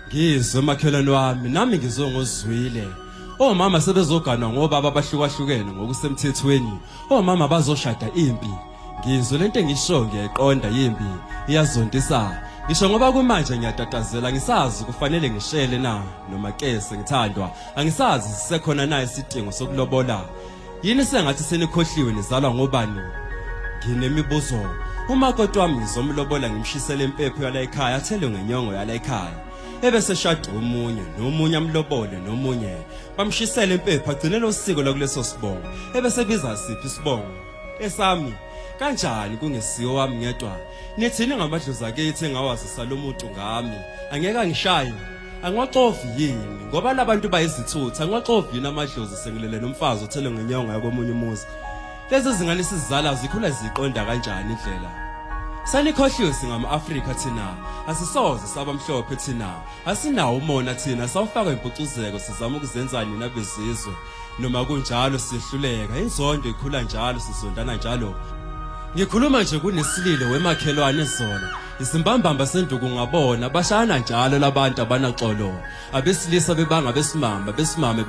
Ngizwe makhelwane wami nami ngizongozwile. Omama sebezoganwa ngobaba abahlukahlukene ngokusemthethweni. Omama bazoshada impi. Ngizwe lento engisho ngiyayiqonda yimpi iyazontisa. Ngisho ngoba kumanje ngiyatatazela ngisazi kufanele ngishele na noma ke sengithandwa. Angisazi sisekhona na isidingo sokulobola. Yini sengathi senikhohliwe nizalwa ngobani? Nginemibuzo. Umakoti wami ngizomlobola ngimshisele impepho yala ekhaya athele ngenyongo yala ekhaya. Ebese shada nomunye amlobole nomunye bamshisela impepho agcinele usiko lokuleso sibongo ebese biza siphi isibongo esami kanjani kungesiyo wami ngedwa nithini ngamadlozi akithi engawazisa lo muntu ngami angeke ngishaye angiwaxovi yini ngoba labantu bayizithutha angiwaxovi yini amadlozi sengilele nomfazi othele ngenyongo yakomunye umuzi lezi zingane sizizala zikhula ziqonda kanjani indlela. Sanikhohliwe singama-Afrika thina, asisoze sabamhlophe thina, asinawo umona thina, sawufaka impucuzeko sizama ukuzenzani nabezizwe. Noma kunjalo sihluleka, inzondo ikhula njalo sizondana njalo. Ngikhuluma nje kunesililo wemakhelwane zona, isimbambamba senduku ngabona, bashayana njalo labantu abanaxolo, abesilisa bebanga besimame